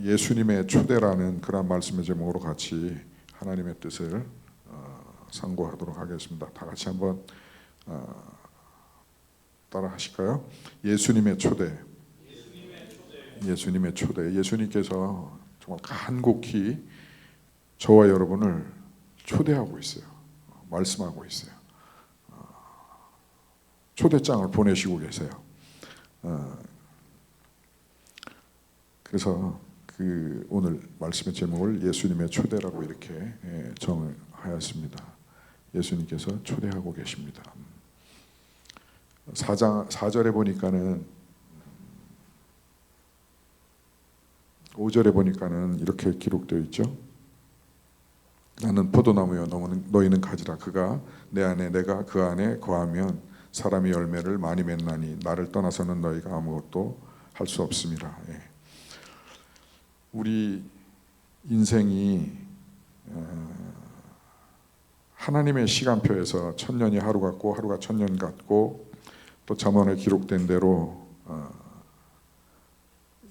예수님의 초대라는 그런 말씀의 제목으로 같이 하나님의 뜻을 상고하도록 하겠습니다. 다 같이 한번 따라 하실까요? 예수님의 초대. 예수님의 초대. 예수님께서 정말 간곡히 저와 여러분을 초대하고 있어요. 말씀하고 있어요. 초대장을 보내시고 계세요. 그래서 오늘 말씀의 제목을 예수님의 초대라고 이렇게 정하였습니다. 예수님께서 초대하고 계십니다. 4절에 보니까는 5절에 보니까는 이렇게 기록되어 있죠. 나는 포도나무여 너희는 가지라. 그가 내 안에 내가 그 안에 거하면 사람이 열매를 많이 맺나니 나를 떠나서는 너희가 아무것도 할 수 없음이라. 우리 인생이 하나님의 시간표에서 천년이 하루 같고 하루가 천년 같고 또 잠언에 기록된 대로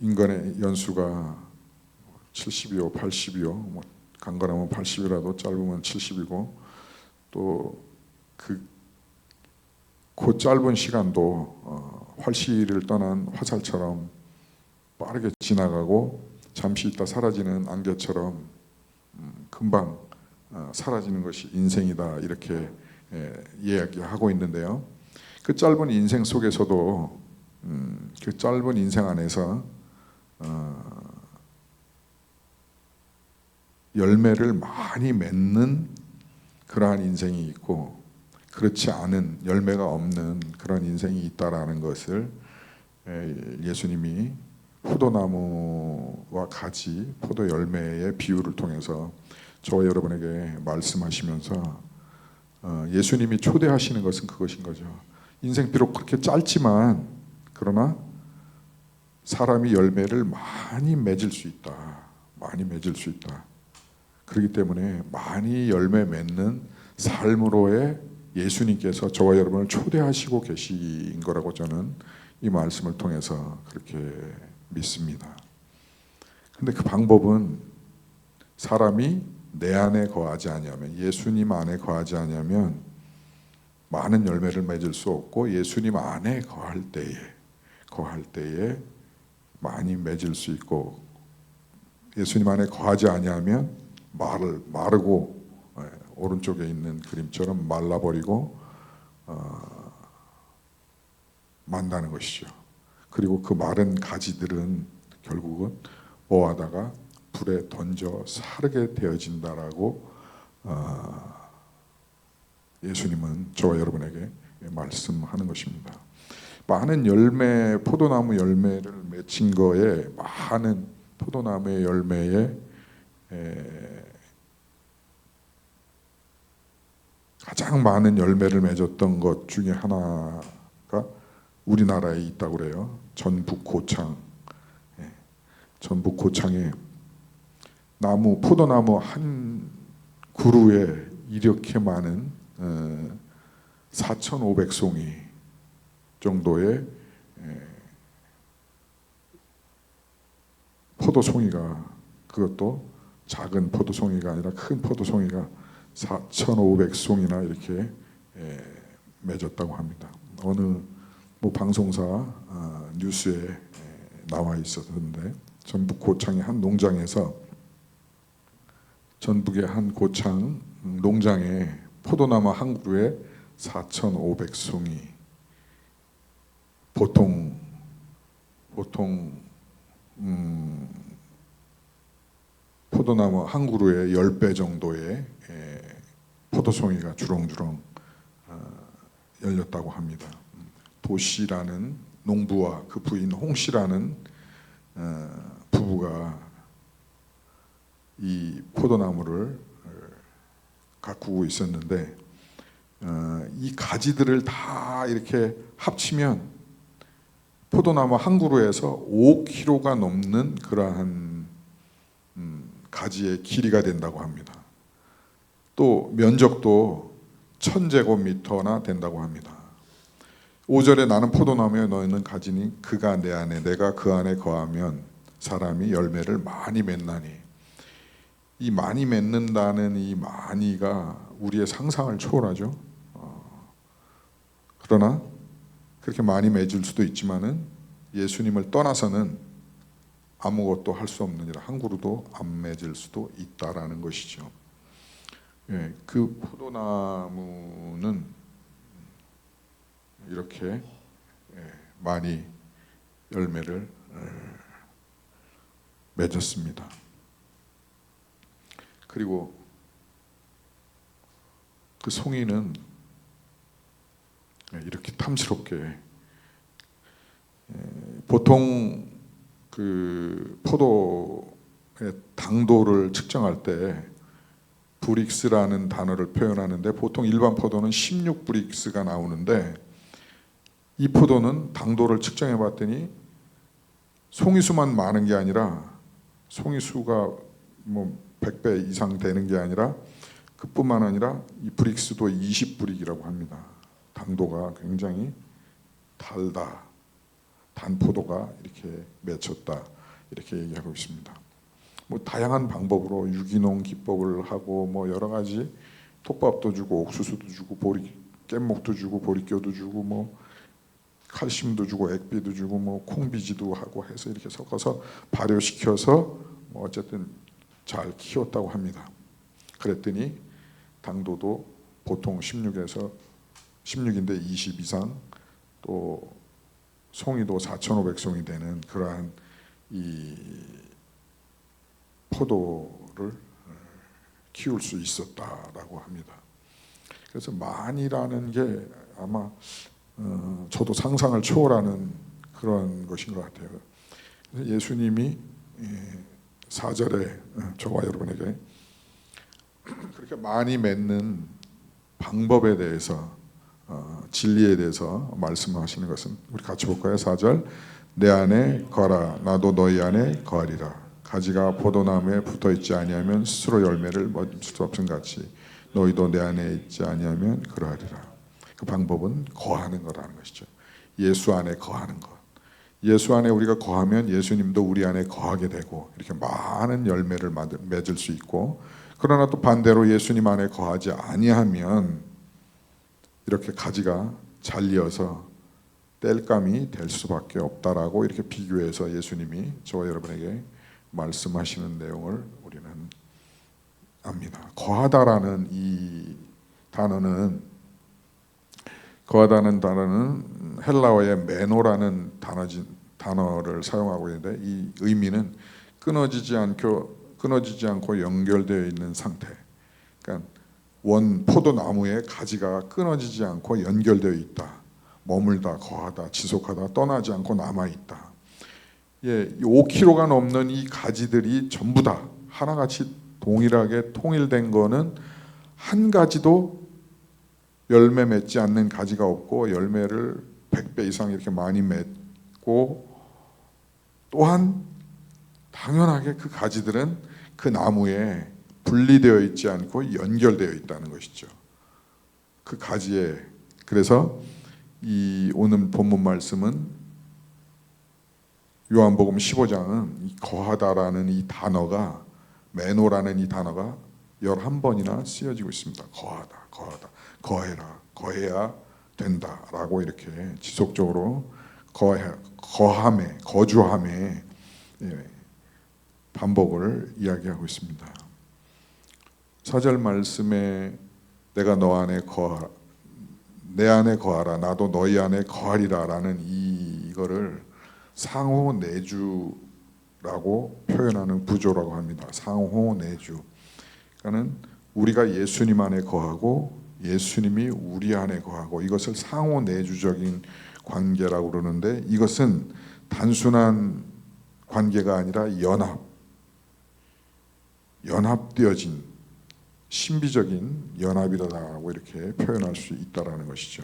인간의 연수가 70이요 80이요 강건하면 80이라도 짧으면 70이고 또 그 짧은 시간도 활시를 떠난 화살처럼 빠르게 지나가고 잠시 있다 사라지는 안개처럼 금방 사라지는 것이 인생이다 이렇게 이야기하고 있는데요. 그 짧은 인생 속에서도 그 짧은 인생 안에서 열매를 많이 맺는 그러한 인생이 있고 그렇지 않은 열매가 없는 그런 인생이 있다라는 것을 예수님이 포도나무와 가지, 포도 열매의 비유를 통해서 저와 여러분에게 말씀하시면서 예수님이 초대하시는 것은 그것인 거죠. 인생 비록 그렇게 짧지만 그러나 사람이 열매를 많이 맺을 수 있다. 많이 맺을 수 있다. 그렇기 때문에 많이 열매 맺는 삶으로의 예수님께서 저와 여러분을 초대하시고 계신 거라고 저는 이 말씀을 통해서 그렇게 믿습니다. 근데 그 방법은 사람이 내 안에 거하지 아니하면, 예수님 안에 거하지 아니하면 많은 열매를 맺을 수 없고 예수님 안에 거할 때에 많이 맺을 수 있고 예수님 안에 거하지 아니하면 마르고 오른쪽에 있는 그림처럼 말라버리고 만다는 것이죠. 그리고 그 마른 가지들은 결국은 뭐하다가 불에 던져 사르게 되어진다라고 예수님은 저와 여러분에게 말씀하는 것입니다. 많은 포도나무 열매를 맺힌 거에 많은 포도나무의 열매에 가장 많은 열매를 맺었던 것 중에 하나가 우리나라에 있다고 그래요. 전북 고창. 전북 고창에 포도나무 한 그루에 이렇게 많은 4,500송이 정도의 포도송이가, 그것도 작은 포도송이가 아니라 큰 포도송이가 4,500송이나 이렇게 맺었다고 합니다. 어느 방송사 뉴스에 나와 있었는데 전북 고창의 한 농장에서 전북의 한 고창 농장에 포도나무 한 그루에 4,500송이, 보통 포도나무 한 그루에 10배 정도의 포도송이가 주렁주렁 열렸다고 합니다. 도씨라는 농부와 그 부인 홍씨라는 부부가 이 포도나무를 가꾸고 있었는데 이 가지들을 다 이렇게 합치면 포도나무 한 그루에서 5kg가 넘는 그러한 가지의 길이가 된다고 합니다. 또 면적도 1000제곱미터나 된다고 합니다. 5절에 나는 포도나무에 너희는 가지니 그가 내 안에 내가 그 안에 거하면 사람이 열매를 많이 맺나니. 이 많이 맺는다는 이 많이가 우리의 상상을 초월하죠. 그러나 그렇게 많이 맺을 수도 있지만은 예수님을 떠나서는 아무것도 할 수 없느니라. 한 그루도 안 맺을 수도 있다라는 것이죠. 예, 그 포도나무는 이렇게 많이 열매를 맺었습니다. 그리고 그 송이는 이렇게 탐스럽게 보통 그 포도의 당도를 측정할 때 브릭스라는 단어를 표현하는데 보통 일반 포도는 16브릭스가 나오는데 이 포도는 당도를 측정해 봤더니 송이수만 많은 게 아니라 송이수가 뭐 100배 이상 되는 게 아니라 그뿐만 아니라 이 브릭스도 20브릭이라고 합니다. 당도가 굉장히 달다. 단 포도가 이렇게 맺혔다. 이렇게 얘기하고 있습니다. 뭐 다양한 방법으로 유기농 기법을 하고 뭐 여러 가지 톱밥도 주고 옥수수도 주고 깻목도 주고 보리뼈도 주고 뭐 칼슘도 주고 액비도 주고 뭐 콩비지도 하고 해서 이렇게 섞어서 발효시켜서 뭐 어쨌든 잘 키웠다고 합니다. 그랬더니 당도도 보통 16에서 16인데 20 이상 또 송이도 4,500송이 되는 그러한 이 포도를 키울 수 있었다라고 합니다. 그래서 만이라는 게 아마 저도 상상을 초월하는 그런 것인 것 같아요. 그래서 예수님이 4절에 저와 여러분에게 그렇게 많이 맺는 방법에 대해서 진리에 대해서 말씀하시는 것은 우리 같이 볼까요? 4절 내 안에 거하라 나도 너희 안에 거하리라 가지가 포도나무에 붙어있지 아니하면 스스로 열매를 맺을 수 없음 같이 너희도 내 안에 있지 아니하면 그러하리라. 그 방법은 거하는 거라는 것이죠. 예수 안에 거하는 것. 예수 안에 우리가 거하면 예수님도 우리 안에 거하게 되고 이렇게 많은 열매를 맺을 수 있고 그러나 또 반대로 예수님 안에 거하지 아니하면 이렇게 가지가 잘려서 땔감이 될 수밖에 없다라고 이렇게 비교해서 예수님이 저와 여러분에게 말씀하시는 내용을 우리는 압니다. 거하다라는 이 단어는 헬라어의 메노라는 단어를 사용하고 있는데 이 의미는 끊어지지 않고 연결되어 있는 상태. 그러니까 원 포도나무의 가지가 끊어지지 않고 연결되어 있다. 머물다, 거하다, 지속하다, 떠나지 않고 남아 있다. 예, 5kg가 넘는 이 가지들이 전부 다 하나같이 동일하게 통일된 거는 한 가지도 열매 맺지 않는 가지가 없고 열매를 100배 이상 이렇게 많이 맺고 또한 당연하게 그 가지들은 그 나무에 분리되어 있지 않고 연결되어 있다는 것이죠. 그 가지에. 그래서 이 오늘 본문 말씀은 요한복음 15장은 거하다라는 이 단어가 메노라는 이 단어가 11번이나 쓰여지고 있습니다. 거하다, 거해라, 거해야 된다라고 이렇게 지속적으로 거함에, 거주함에 반복을 이야기하고 있습니다. 4절 말씀에 내가 너 안에 내 안에 거하라 나도 너희 안에 거하리라 라는 이거를 상호 내주라고 표현하는 구조라고 합니다. 상호 내주. 그러니까는 우리가 예수님 안에 거하고 예수님이 우리 안에 거하고 이것을 상호 내주적인 관계라고 그러는데 이것은 단순한 관계가 아니라 연합되어진 신비적인 연합이라고 이렇게 표현할 수 있다라는 것이죠.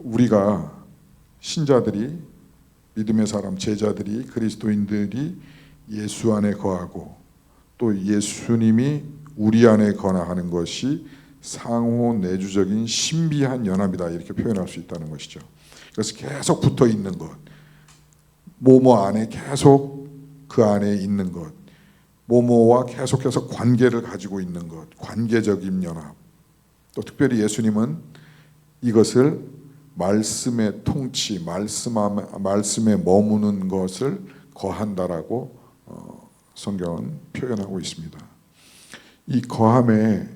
우리가 신자들이 믿음의 사람 제자들이 그리스도인들이 예수 안에 거하고 또 예수님이 우리 안에 거하는 것이 상호 내주적인 신비한 연합이다 이렇게 표현할 수 있다는 것이죠. 그래서 계속 붙어 있는 것. 모모 안에 계속 그 안에 있는 것, 모모와 계속해서 관계를 가지고 있는 것, 관계적인 연합. 또 특별히 예수님은 이것을 말씀의 통치, 말씀에 머무는 것을 거한다라고 성경은 표현하고 있습니다. 이 거함의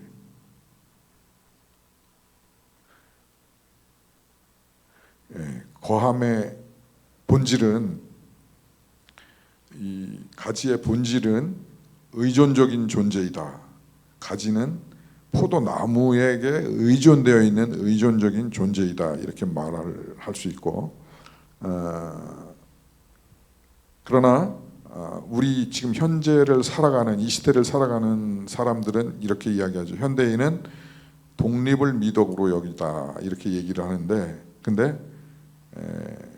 본질은, 이 가지의 본질은 의존적인 존재이다. 가지는 포도나무에게 의존되어 있는 의존적인 존재이다. 이렇게 말을 할 수 있고, 그러나 우리 지금 현재를 살아가는, 이 시대를 살아가는 사람들은 이렇게 이야기하죠. 현대인은 독립을 미덕으로 여기다, 이렇게 얘기를 하는데, 근데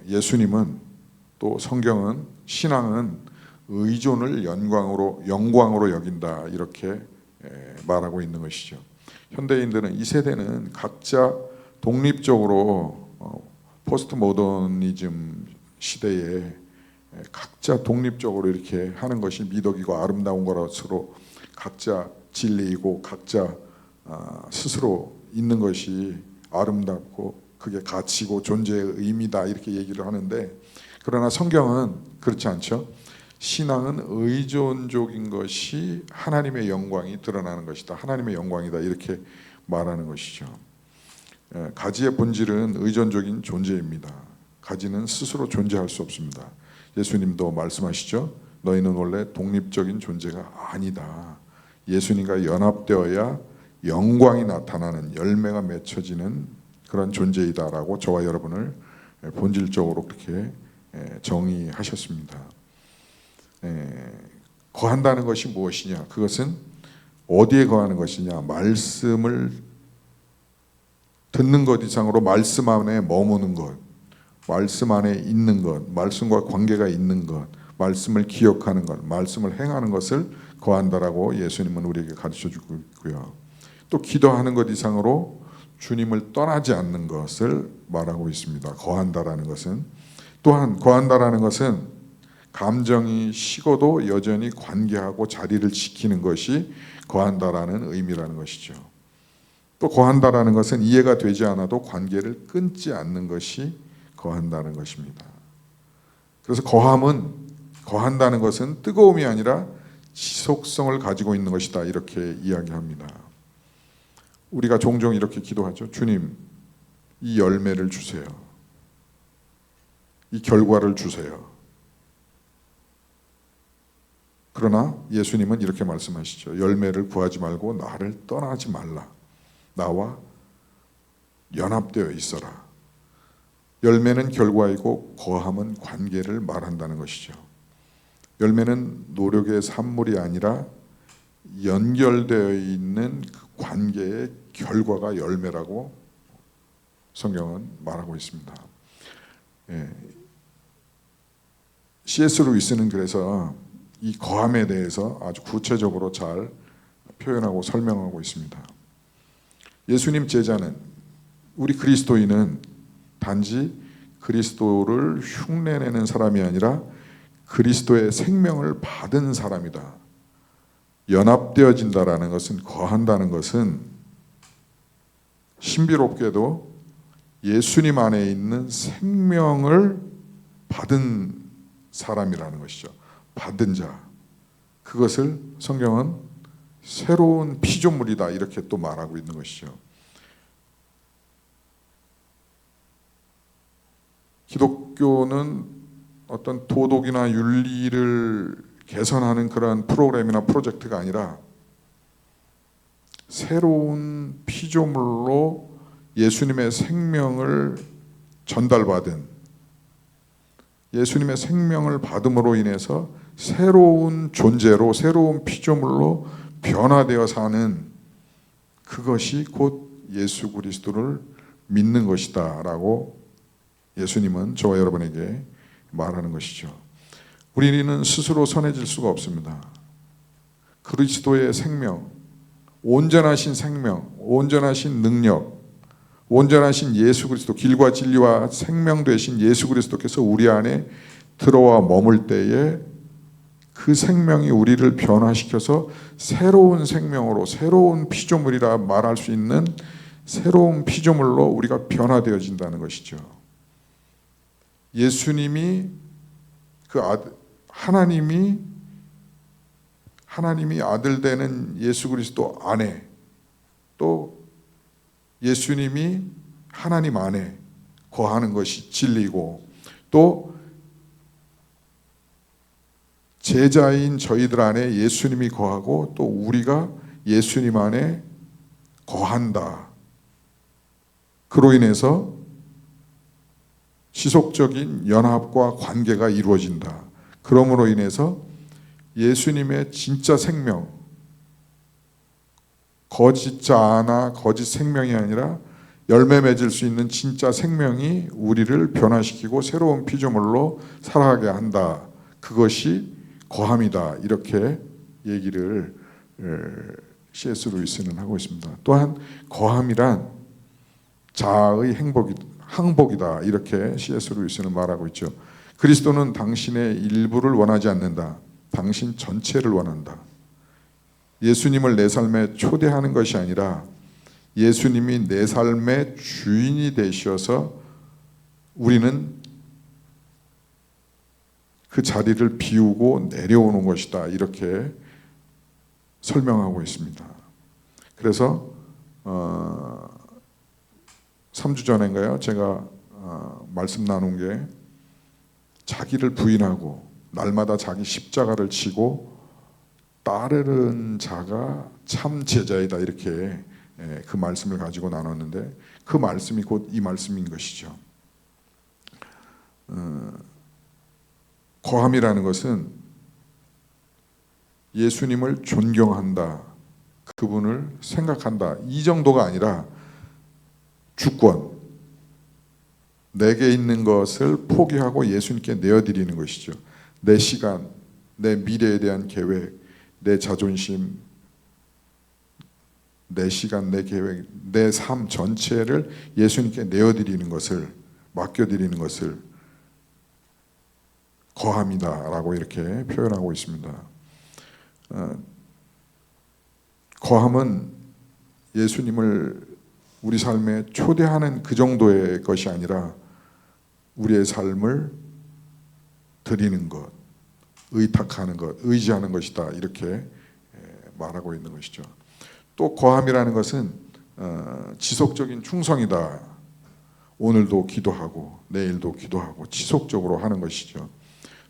예수님은, 또 성경은, 신앙은 의존을 영광으로 여긴다, 이렇게 말하고 있는 것이죠. 현대인들은, 이 세대는 각자 독립적으로 포스트 모더니즘 시대에 각자 독립적으로 이렇게 하는 것이 미덕이고 아름다운 것으로 각자 진리이고 각자 스스로 있는 것이 아름답고 그게 가치고 존재의 의미다, 이렇게 얘기를 하는데, 그러나 성경은 그렇지 않죠. 신앙은 의존적인 것이 하나님의 영광이 드러나는 것이다, 하나님의 영광이다, 이렇게 말하는 것이죠. 가지의 본질은 의존적인 존재입니다. 가지는 스스로 존재할 수 없습니다. 예수님도 말씀하시죠. 너희는 원래 독립적인 존재가 아니다. 예수님과 연합되어야 영광이 나타나는, 열매가 맺혀지는 그런 존재이다라고 저와 여러분을 본질적으로 그렇게 정의하셨습니다. 거한다는 것이 무엇이냐? 그것은 어디에 거하는 것이냐? 말씀을 듣는 것 이상으로 말씀 안에 머무는 것, 말씀 안에 있는 것, 말씀과 관계가 있는 것, 말씀을 기억하는 것, 말씀을 행하는 것을 거한다라고 예수님은 우리에게 가르쳐 주고 있고요. 또 기도하는 것 이상으로 주님을 떠나지 않는 것을 말하고 있습니다. 거한다라는 것은, 또한 거한다라는 것은 감정이 식어도 여전히 관계하고 자리를 지키는 것이 거한다라는 의미라는 것이죠. 또 거한다라는 것은 이해가 되지 않아도 관계를 끊지 않는 것이 거한다는 것입니다. 그래서 거한다는 것은 뜨거움이 아니라 지속성을 가지고 있는 것이다, 이렇게 이야기합니다. 우리가 종종 이렇게 기도하죠. 주님, 이 열매를 주세요. 이 결과를 주세요. 그러나 예수님은 이렇게 말씀하시죠. 열매를 구하지 말고 나를 떠나지 말라. 나와 연합되어 있어라. 열매는 결과이고 거함은 관계를 말한다는 것이죠. 열매는 노력의 산물이 아니라 연결되어 있는 그 관계의 결과가 열매라고 성경은 말하고 있습니다. C.S. 루이스는 그래서 이 거함에 대해서 아주 구체적으로 잘 표현하고 설명하고 있습니다. 예수님 제자는, 우리 그리스도인은 단지 그리스도를 흉내내는 사람이 아니라 그리스도의 생명을 받은 사람이다. 연합되어진다라는 것은, 거한다는 것은 신비롭게도 예수님 안에 있는 생명을 받은 사람이라는 것이죠. 받은 자. 그것을 성경은 새로운 피조물이다, 이렇게 또 말하고 있는 것이죠. 기독교는 어떤 도덕이나 윤리를 개선하는 그런 프로그램이나 프로젝트가 아니라 새로운 피조물로 예수님의 생명을 전달받은, 예수님의 생명을 받음으로 인해서 새로운 존재로, 새로운 피조물로 변화되어 사는, 그것이 곧 예수 그리스도를 믿는 것이다 라고 예수님은 저와 여러분에게 말하는 것이죠. 우리는 스스로 선해질 수가 없습니다. 그리스도의 생명, 온전하신 생명, 온전하신 능력, 온전하신 예수 그리스도, 길과 진리와 생명 되신 예수 그리스도께서 우리 안에 들어와 머물 때에 그 생명이 우리를 변화시켜서 새로운 생명으로, 새로운 피조물이라 말할 수 있는 새로운 피조물로 우리가 변화되어진다는 것이죠. 예수님이 하나님이 아들 되는 예수 그리스도 안에, 또 예수님이 하나님 안에 거하는 것이 진리고, 또 제자인 저희들 안에 예수님이 거하고 또 우리가 예수님 안에 거한다. 그로 인해서 지속적인 연합과 관계가 이루어진다. 그러므로 인해서 예수님의 진짜 생명, 거짓 자아나 거짓 생명이 아니라 열매 맺을 수 있는 진짜 생명이 우리를 변화시키고 새로운 피조물로 살아가게 한다. 그것이 거함이다. 이렇게 얘기를 C.S. 루이스는 하고 있습니다. 또한 거함이란 자아의 항복이다. 이렇게 C.S. 루이스는 말하고 있죠. 그리스도는 당신의 일부를 원하지 않는다. 당신 전체를 원한다. 예수님을 내 삶에 초대하는 것이 아니라 예수님이 내 삶의 주인이 되셔서 우리는 그 자리를 비우고 내려오는 것이다. 이렇게 설명하고 있습니다. 그래서 3주 전인가요? 제가 말씀 나눈 게 자기를 부인하고 날마다 자기 십자가를 지고 따르는 자가 참 제자이다. 이렇게 그 말씀을 가지고 나눴는데 그 말씀이 곧 이 말씀인 것이죠. 거함이라는 것은 예수님을 존경한다, 그분을 생각한다, 이 정도가 아니라 주권, 내게 있는 것을 포기하고 예수님께 내어드리는 것이죠. 내 시간, 내 미래에 대한 계획, 내 자존심, 내 시간, 내 계획, 내 삶 전체를 예수님께 내어드리는 것을, 맡겨드리는 것을 거함이다 라고 이렇게 표현하고 있습니다. 거함은 예수님을 우리 삶에 초대하는 그 정도의 것이 아니라 우리의 삶을 드리는 것, 의탁하는 것, 의지하는 것이다. 이렇게 말하고 있는 것이죠. 또 거함이라는 것은 지속적인 충성이다. 오늘도 기도하고 내일도 기도하고 지속적으로 하는 것이죠.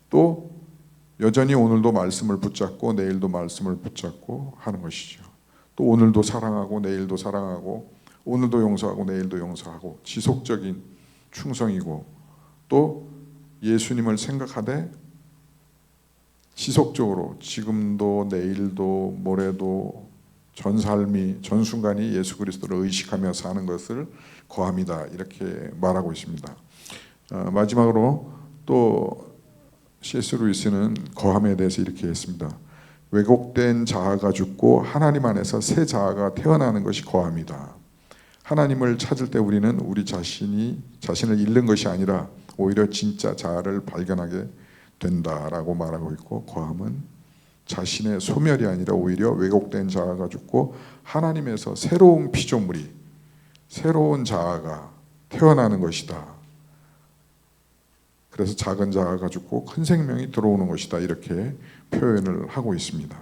또 여전히 오늘도 말씀을 붙잡고 내일도 말씀을 붙잡고 하는 것이죠. 또 오늘도 사랑하고 내일도 사랑하고 오늘도 용서하고 내일도 용서하고 지속적인 충성이고, 또 예수님을 생각하되 지속적으로 지금도 내일도 모레도 전 삶이 전 순간이 예수 그리스도를 의식하며 사는 것을 거함이다. 이렇게 말하고 있습니다. 마지막으로 또 C.S. 루이스는 거함에 대해서 이렇게 했습니다. 왜곡된 자아가 죽고 하나님 안에서 새 자아가 태어나는 것이 거함이다. 하나님을 찾을 때 우리는 우리 자신을 잃는 것이 아니라 오히려 진짜 자아를 발견하게 된다라고 말하고 있고, 거함은 자신의 소멸이 아니라 오히려 왜곡된 자아가 죽고 하나님에서 새로운 피조물이, 새로운 자아가 태어나는 것이다. 그래서 작은 자아가 죽고 큰 생명이 들어오는 것이다. 이렇게 표현을 하고 있습니다.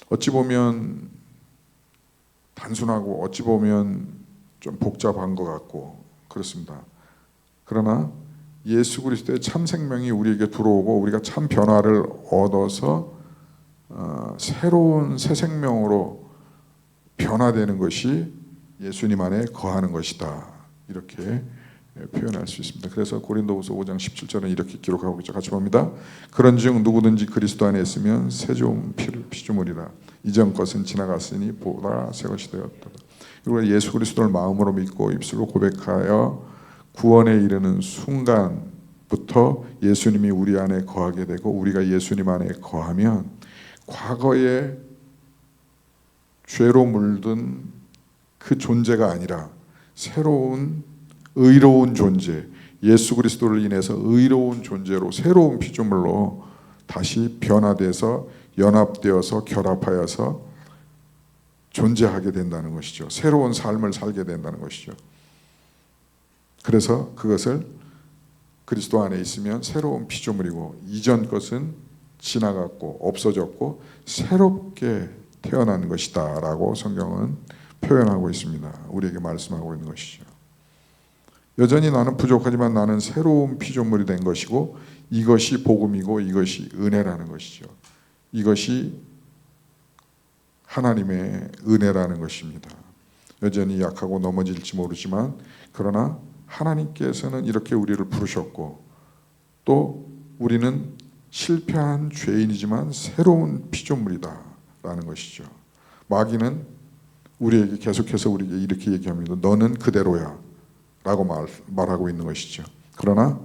어찌 보면 단순하고 어찌 보면 좀 복잡한 것 같고 그렇습니다. 그러나 예수 그리스도의 참 생명이 우리에게 들어오고 우리가 참 변화를 얻어서 새로운 새 생명으로 변화되는 것이 예수님 안에 거하는 것이다. 이렇게 표현할 수 있습니다. 그래서 고린도후서 5장 17절은 이렇게 기록하고 있죠. 같이 봅니다. 그런즉 누구든지 그리스도 안에 있으면 새로운 피조물이라. 이전 것은 지나갔으니 보라 새 것이 되었다. 그리고 예수 그리스도를 마음으로 믿고 입술로 고백하여 구원에 이르는 순간부터 예수님이 우리 안에 거하게 되고, 우리가 예수님 안에 거하면 과거의 죄로 물든 그 존재가 아니라 새로운 의로운 존재, 예수 그리스도를 인해서 의로운 존재로 새로운 피조물로 다시 변화돼서 연합되어서 결합하여서 존재하게 된다는 것이죠. 새로운 삶을 살게 된다는 것이죠. 그래서 그것을 그리스도 안에 있으면 새로운 피조물이고 이전 것은 지나갔고 없어졌고 새롭게 태어난 것이다 라고 성경은 표현하고 있습니다. 우리에게 말씀하고 있는 것이죠. 여전히 나는 부족하지만 나는 새로운 피조물이 된 것이고 이것이 복음이고 이것이 은혜라는 것이죠. 이것이 하나님의 은혜라는 것입니다. 여전히 약하고 넘어질지 모르지만 그러나 하나님께서는 이렇게 우리를 부르셨고 또 우리는 실패한 죄인이지만 새로운 피조물이다 라는 것이죠. 마귀는 우리에게 계속해서 우리에게 이렇게 얘기합니다. 너는 그대로야 라고 말하고 있는 것이죠. 그러나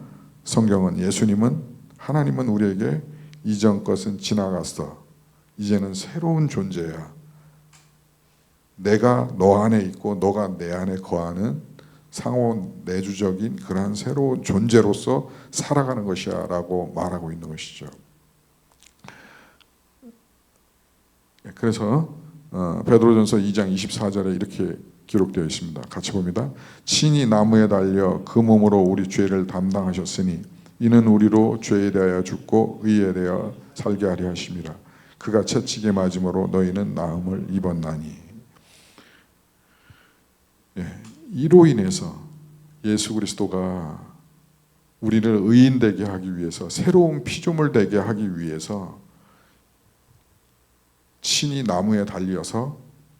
성경은 예수님은 하나님은 우리에게 이전 것은 지나갔어. 이제는 새로운 존재야. 내가 너 안에 있고 너가 내 안에 거하는 상호 내주적인 그러한 새로운 존재로서 살아가는 것이야 라고 말하고 있는 것이죠. 그래서 베드로전서 2장 24절에 이렇게 기록되어 있습니다. 같이 봅니다. 친히 나무에 달려 그 몸으로 우리 죄를 담당하셨으니 이는 우리로 죄에 대하여 죽고 의에 대하여 살게 하려 하심이라. 그가 채찍에 맞음으로 너희는 나음을 입었나니. 이로 인해서 예수 그리스도가 우리를 의인 되게 하기 위해서 새로운 피조물 되게 하기 위해서 친히 나무에 달려서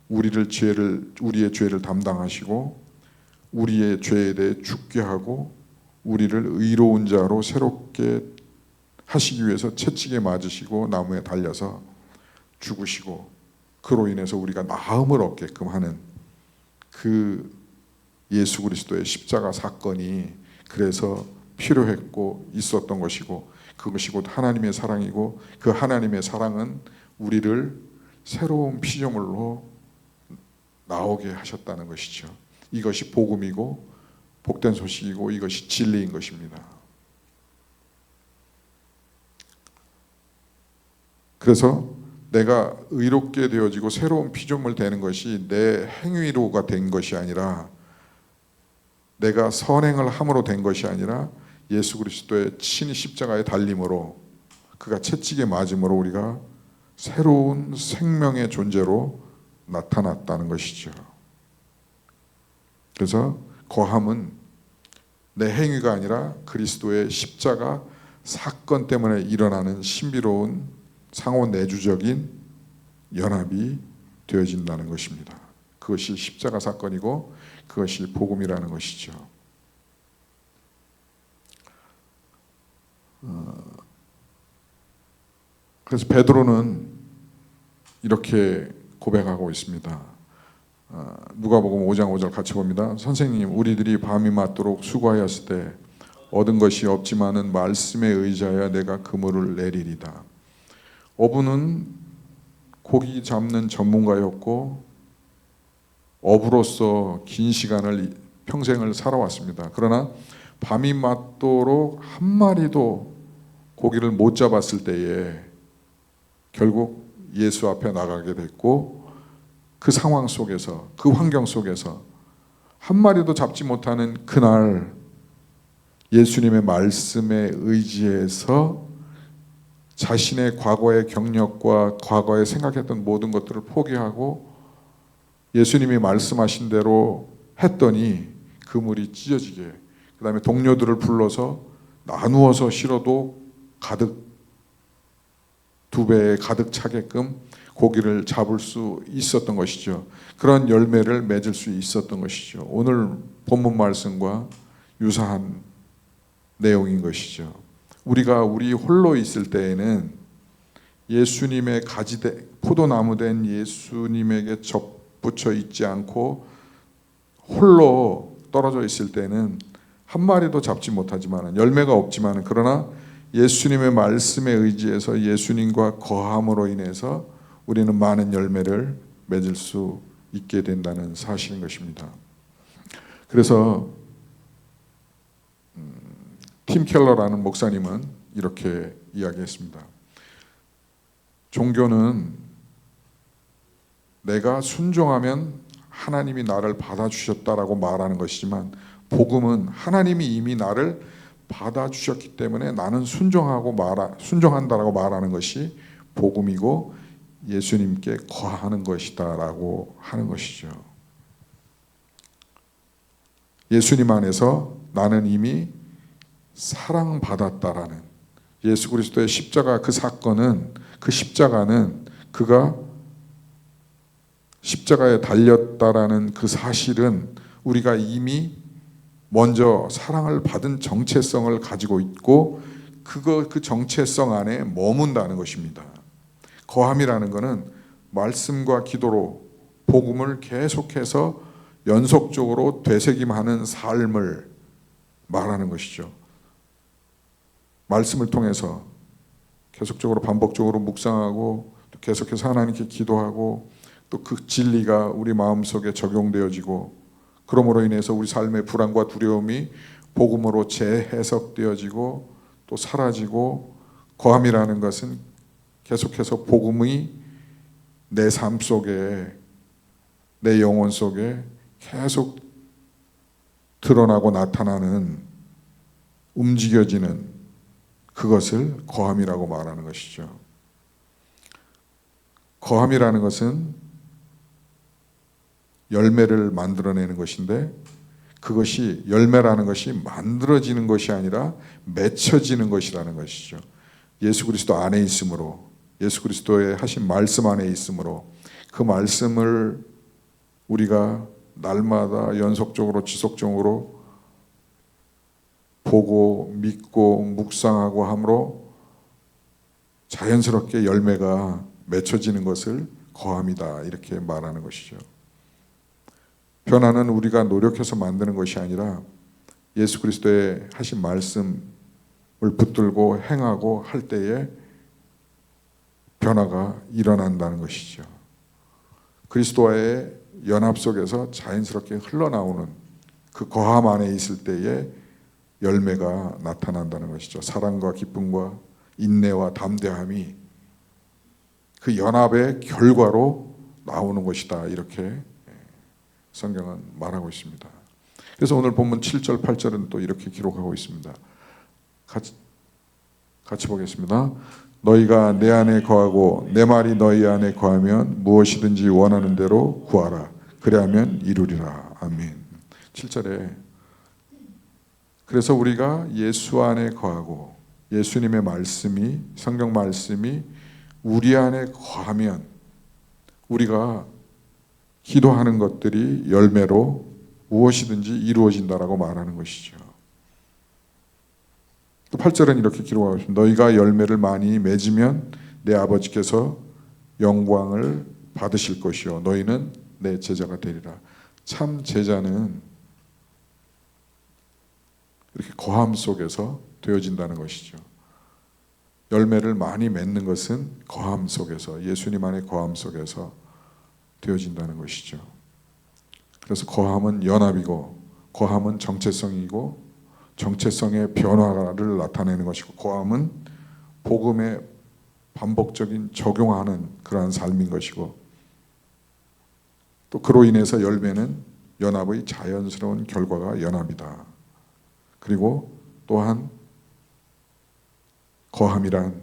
우리의 죄를 담당하시고 우리의 죄에 대해 죽게 하고 우리를 의로운 자로 새롭게 하시기 위해서 채찍에 맞으시고 나무에 달려서 죽으시고 그로 인해서 우리가 나음을 얻게끔 하는 그 예수 그리스도의 십자가 사건이 그래서 필요했고 있었던 것이고 그것이 곧 하나님의 사랑이고 그 하나님의 사랑은 우리를 새로운 피조물로 나오게 하셨다는 것이죠. 이것이 복음이고 복된 소식이고 이것이 진리인 것입니다. 그래서 내가 의롭게 되어지고 새로운 피조물 되는 것이 내 행위로가 된 것이 아니라 내가 선행을 함으로 된 것이 아니라 예수 그리스도의 친히 십자가에 달림으로 그가 채찍에 맞음으로 우리가 새로운 생명의 존재로 나타났다는 것이죠. 그래서 거함은 내 행위가 아니라 그리스도의 십자가 사건 때문에 일어나는 신비로운 상호 내주적인 연합이 되어진다는 것입니다. 그것이 십자가 사건이고 그것이 복음이라는 것이죠. 그래서 베드로는 이렇게 고백하고 있습니다. 누가복음 5장 5절 같이 봅니다. 선생님, 우리들이 밤이 맞도록 수고하였을 때 얻은 것이 없지만은 말씀에 의지하여 내가 그물을 내리리다. 어부는 고기 잡는 전문가였고 어부로서 긴 시간을 평생을 살아왔습니다. 그러나 밤이 맞도록 한 마리도 고기를 못 잡았을 때에 결국 예수 앞에 나가게 됐고 그 상황 속에서 그 환경 속에서 한 마리도 잡지 못하는 그날 예수님의 말씀에 의지해서 자신의 과거의 경력과 과거에 생각했던 모든 것들을 포기하고 예수님이 말씀하신 대로 했더니 그물이 찢어지게 그 다음에 동료들을 불러서 나누어서 실어도 가득 2배에 가득 차게끔 고기를 잡을 수 있었던 것이죠. 그런 열매를 맺을 수 있었던 것이죠. 오늘 본문 말씀과 유사한 내용인 것이죠. 우리가 우리 홀로 있을 때에는 예수님의 포도나무 된 예수님에게 접붙여 있지 않고 홀로 떨어져 있을 때는 한 마리도 잡지 못하지만 열매가 없지만 그러나 예수님의 말씀에 의지해서 예수님과 거함으로 인해서 우리는 많은 열매를 맺을 수 있게 된다는 사실인 것입니다. 그래서 팀 켈러라는 목사님은 이렇게 이야기했습니다. 종교는 내가 순종하면 하나님이 나를 받아주셨다라고 말하는 것이지만, 복음은 하나님이 이미 나를 받아주셨기 때문에 나는 순종한다라고 말하는 것이 복음이고 예수님께 거하는 것이다라고 하는 것이죠. 예수님 안에서 나는 이미 사랑받았다라는, 예수 그리스도의 십자가 그 사건은, 그 십자가는 그가 십자가에 달렸다라는 그 사실은 우리가 이미 먼저 사랑을 받은 정체성을 가지고 있고 그 정체성 안에 머문다는 것입니다. 거함이라는 것은 말씀과 기도로 복음을 계속해서 연속적으로 되새김하는 삶을 말하는 것이죠. 말씀을 통해서 계속적으로 반복적으로 묵상하고 또 계속해서 하나님께 기도하고 또 그 진리가 우리 마음속에 적용되어지고, 그러므로 인해서 우리 삶의 불안과 두려움이 복음으로 재해석되어지고 또 사라지고, 거함이라는 것은 계속해서 복음이 내 삶 속에, 내 영혼 속에 계속 드러나고 나타나는, 움직여지는 그것을 거함이라고 말하는 것이죠. 거함이라는 것은 열매를 만들어내는 것인데, 그것이, 열매라는 것이 만들어지는 것이 아니라 맺혀지는 것이라는 것이죠. 예수 그리스도 안에 있으므로, 예수 그리스도의 하신 말씀 안에 있으므로, 그 말씀을 우리가 날마다 연속적으로 지속적으로 보고 믿고 묵상하고 함으로 자연스럽게 열매가 맺혀지는 것을 거함이다, 이렇게 말하는 것이죠. 변화는 우리가 노력해서 만드는 것이 아니라 예수 그리스도의 하신 말씀을 붙들고 행하고 할 때에 변화가 일어난다는 것이죠. 그리스도와의 연합 속에서 자연스럽게 흘러나오는 그 거함 안에 있을 때에 열매가 나타난다는 것이죠. 사랑과 기쁨과 인내와 담대함이 그 연합의 결과로 나오는 것이다, 이렇게 성경은 말하고 있습니다. 그래서 오늘 본문 7절 8절은 또 이렇게 기록하고 있습니다. 같이 보겠습니다. 너희가 내 안에 거하고 내 말이 너희 안에 거하면 무엇이든지 원하는 대로 구하라. 그리하면 이루리라. 아멘. 7절에, 그래서 우리가 예수 안에 거하고 예수님의 말씀이, 성경 말씀이 우리 안에 거하면 우리가 기도하는 것들이 열매로 무엇이든지 이루어진다라고 말하는 것이죠. 또 8절은 이렇게 기록하고 있습니다. 너희가 열매를 많이 맺으면 내 아버지께서 영광을 받으실 것이요 너희는 내 제자가 되리라. 참 제자는 이렇게 거함 속에서 되어진다는 것이죠. 열매를 많이 맺는 것은 거함 속에서, 예수님 안의 거함 속에서 되어진다는 것이죠. 그래서 거함은 연합이고, 거함은 정체성이고, 정체성의 변화를 나타내는 것이고, 거함은 복음의 반복적인 적용하는 그러한 삶인 것이고, 또 그로 인해서 열매는 연합의 자연스러운 결과가 연합이다. 그리고 또한 거함이란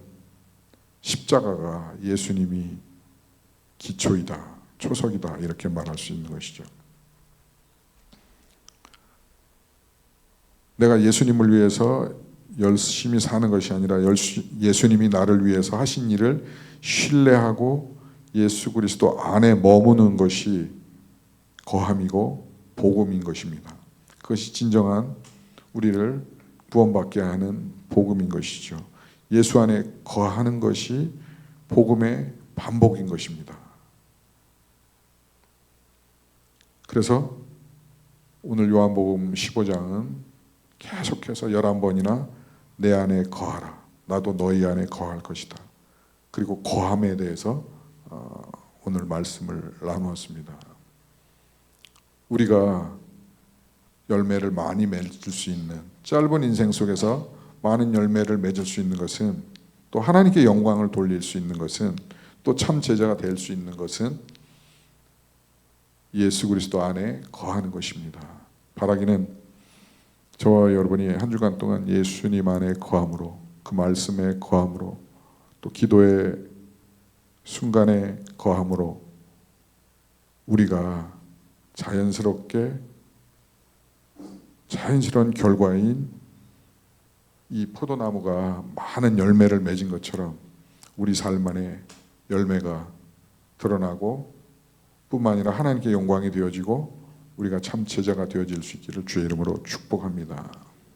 십자가가 예수님이 기초이다, 초석이다, 이렇게 말할 수 있는 것이죠. 내가 예수님을 위해서 열심히 사는 것이 아니라 예수님이 나를 위해서 하신 일을 신뢰하고 예수 그리스도 안에 머무는 것이 거함이고 복음인 것입니다. 그것이 진정한 우리를 구원받게 하는 복음인 것이죠. 예수 안에 거하는 것이 복음의 반복인 것입니다. 그래서 오늘 요한복음 15장은 계속해서 11번이나 내 안에 거하라, 나도 너희 안에 거할 것이다. 그리고 거함에 대해서 오늘 말씀을 나누었습니다. 우리가 열매를 많이 맺을 수 있는, 짧은 인생 속에서 많은 열매를 맺을 수 있는 것은, 또 하나님께 영광을 돌릴 수 있는 것은, 또 참 제자가 될 수 있는 것은 예수 그리스도 안에 거하는 것입니다. 바라기는 저와 여러분이 한 주간 동안 예수님 안에 거함으로, 그 말씀에 거함으로, 또 기도의 순간에 거함으로 우리가 자연스러운 결과인 이 포도나무가 많은 열매를 맺은 것처럼 우리 삶 안에 열매가 드러나고 뿐만 아니라 하나님께 영광이 되어지고 우리가 참 제자가 되어질 수 있기를 주의 이름으로 축복합니다.